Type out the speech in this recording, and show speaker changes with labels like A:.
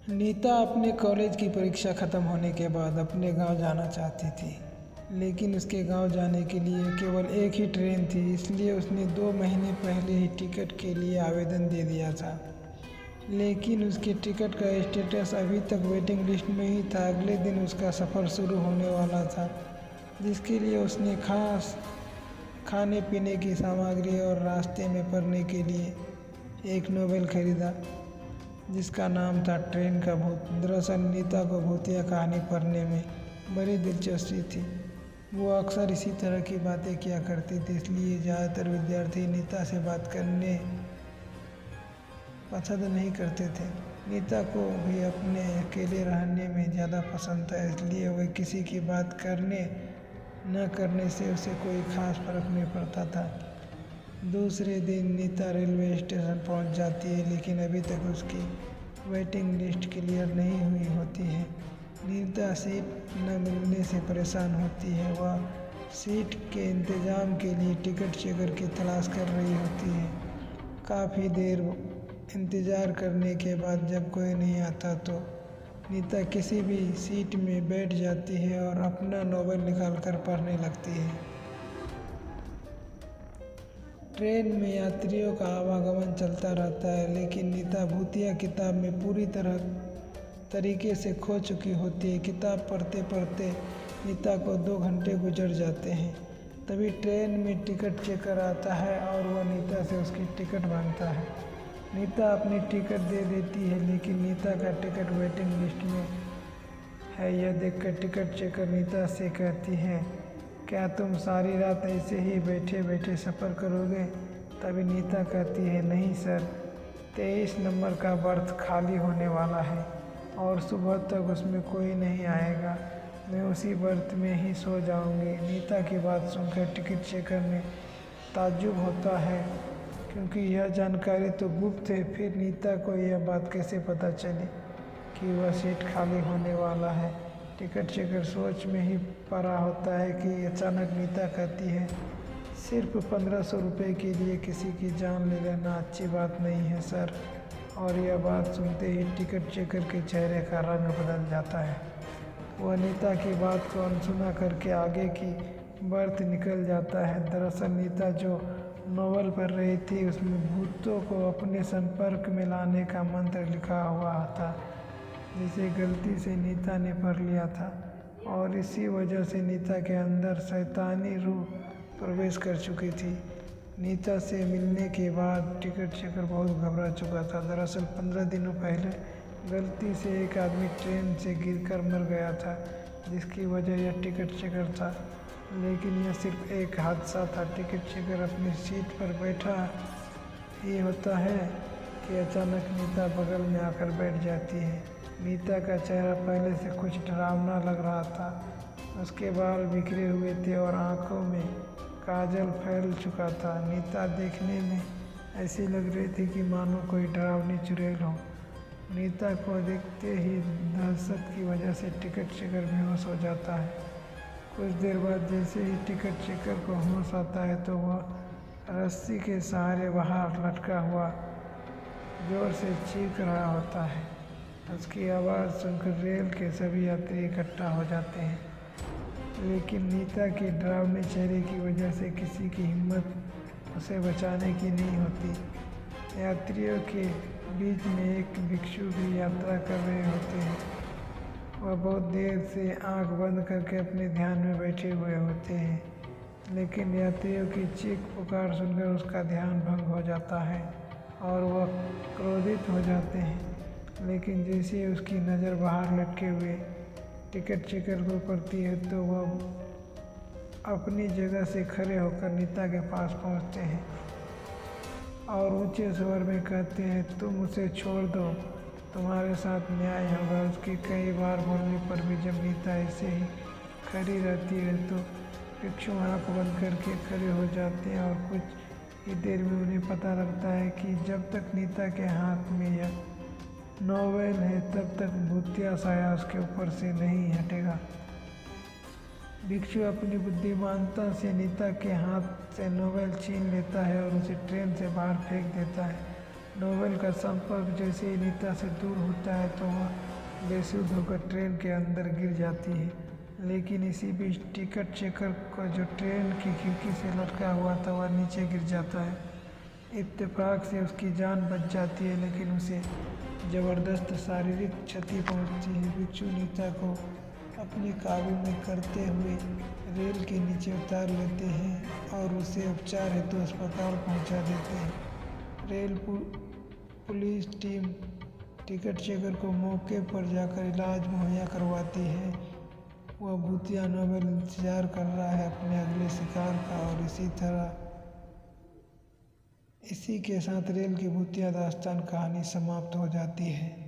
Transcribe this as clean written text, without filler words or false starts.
A: नीता अपने कॉलेज की परीक्षा ख़त्म होने के बाद अपने गांव जाना चाहती थी, लेकिन उसके गांव जाने के लिए केवल एक ही ट्रेन थी। इसलिए उसने 2 महीने पहले ही टिकट के लिए आवेदन दे दिया था, लेकिन उसके टिकट का स्टेटस अभी तक वेटिंग लिस्ट में ही था। अगले दिन उसका सफ़र शुरू होने वाला था, जिसके लिए उसने खास खाने पीने की सामग्री और रास्ते में पढ़ने के लिए एक नोवेल खरीदा, जिसका नाम था ट्रेन का भूत। दरअसल नीता को भूतिया कहानी पढ़ने में बड़ी दिलचस्पी थी। वो अक्सर इसी तरह की बातें किया करती थी, इसलिए ज़्यादातर विद्यार्थी नीता से बात करने पसंद नहीं करते थे। नीता को भी अपने अकेले रहने में ज़्यादा पसंद था, इसलिए वह किसी की बात करने न करने से उसे कोई खास फर्क नहीं पड़ता था। दूसरे दिन नीता रेलवे स्टेशन पहुंच जाती है, लेकिन अभी तक उसकी वेटिंग लिस्ट क्लियर नहीं हुई होती है। नीता सीट न मिलने से परेशान होती है। वह सीट के इंतज़ाम के लिए टिकट चेकर की तलाश कर रही होती है। काफ़ी देर इंतज़ार करने के बाद जब कोई नहीं आता तो नीता किसी भी सीट में बैठ जाती है और अपना नोवेल निकालकर पढ़ने लगती है। ट्रेन में यात्रियों का आवागमन चलता रहता है, लेकिन नीता भूतिया किताब में पूरी तरीके से खो चुकी होती है। किताब पढ़ते पढ़ते नीता को 2 घंटे गुजर जाते हैं। तभी ट्रेन में टिकट चेकर आता है और वह नीता से उसकी टिकट मांगता है। नीता अपनी टिकट दे देती है, लेकिन नीता का टिकट वेटिंग लिस्ट में है। यह देखकर टिकट चेकर नीता से कहती है, क्या तुम सारी रात ऐसे ही बैठे बैठे सफ़र करोगे? तभी नीता कहती है, नहीं सर, 23 नंबर का बर्थ खाली होने वाला है और सुबह तक उसमें कोई नहीं आएगा। मैं उसी बर्थ में ही सो जाऊंगी। नीता की बात सुनकर टिकट चेकर में ताज्जुब होता है, क्योंकि यह जानकारी तो गुप्त है। फिर नीता को यह बात कैसे पता चली कि वह सीट खाली होने वाला है? टिकट चेकर सोच में ही पड़ा होता है कि अचानक नीता कहती है, सिर्फ 1500 रुपये के लिए किसी की जान ले लेना अच्छी बात नहीं है सर। और यह बात सुनते ही टिकट चेकर के चेहरे का रंग बदल जाता है। वह नीता की बात को अनसुना करके आगे की बर्थ निकल जाता है। दरअसल नीता जो नोवेल पढ़ रही थी, उसमें भूतों को अपने संपर्क में लाने का मंत्र लिखा हुआ था, जिसे गलती से नीता ने पढ़ लिया था और इसी वजह से नीता के अंदर शैतानी रूह प्रवेश कर चुकी थी। नीता से मिलने के बाद टिकट चेकर बहुत घबरा चुका था। दरअसल 15 दिनों पहले गलती से एक आदमी ट्रेन से गिरकर मर गया था, जिसकी वजह यह टिकट चेकर था। लेकिन यह सिर्फ एक हादसा था। टिकट चेकर अपनी सीट पर बैठा ही होता है कि अचानक नीता बगल में आकर बैठ जाती है। नीता का चेहरा पहले से कुछ डरावना लग रहा था। उसके बाल बिखरे हुए थे और आंखों में काजल फैल चुका था। नीता देखने में ऐसी लग रही थी कि मानो कोई डरावनी चुड़ैल हो। नीता को देखते ही दहशत की वजह से टिकट चेकर बेहोश हो जाता है। कुछ देर बाद जैसे ही टिकट चेकर को होश आता है तो वह रस्सी के सहारे बाहर लटका हुआ जोर से चीख रहा होता है। उसकी आवाज़ सुनकर रेल के सभी यात्री इकट्ठा हो जाते हैं, लेकिन नीता के डरावने चेहरे की वजह से किसी की हिम्मत उसे बचाने की नहीं होती। यात्रियों के बीच में एक भिक्षु भी यात्रा कर रहे होते हैं। वह बहुत देर से आंख बंद करके अपने ध्यान में बैठे हुए होते हैं, लेकिन यात्रियों की चीख पुकार सुनकर उसका ध्यान भंग हो जाता है और वह क्रोधित हो जाते हैं। लेकिन जैसे ही उसकी नज़र बाहर लटके हुए टिकट चेकर को पड़ती है तो वह अपनी जगह से खड़े होकर नीता के पास पहुंचते हैं और ऊंचे स्वर में कहते हैं, तुम उसे छोड़ दो, तुम्हारे साथ न्याय होगा। उसके कई बार बोलने पर भी जब नीता ऐसे ही खड़ी रहती है तो भिक्षु आँख बंद करके खड़े हो जाते हैं और कुछ ही देर में उन्हें पता लगता है कि जब तक नीता के हाथ में यह नोवेल है तब तक भूतिया साया उसके ऊपर से नहीं हटेगा। भिक्षु अपनी बुद्धिमानता से नीता के हाथ से नोवेल छीन लेता है और उसे ट्रेन से बाहर फेंक देता है। नोबेल का संपर्क जैसे ही नीता से दूर होता है तो वह बेसुध होकर ट्रेन के अंदर गिर जाती है। लेकिन इसी बीच टिकट चेकर को जो ट्रेन की खिड़की से लटका हुआ था वह नीचे गिर जाता है। इत्तेफाक से उसकी जान बच जाती है, लेकिन उसे ज़बरदस्त शारीरिक क्षति पहुंचती है। भिक्षु नीता को अपने काबू में करते हुए रेल के नीचे उतार लेते हैं और उसे उपचार हेतु अस्पताल पहुंचा देते हैं। Rail police team ticket checker को मौके पर जाकर इलाज मुहैया करवाती है। वह भूतिया नोबेल इंतजार कर रहा है अपने अगले शिकार का। और इसी के साथ रेल की भूतिया दास्तान कहानी समाप्त हो जाती है।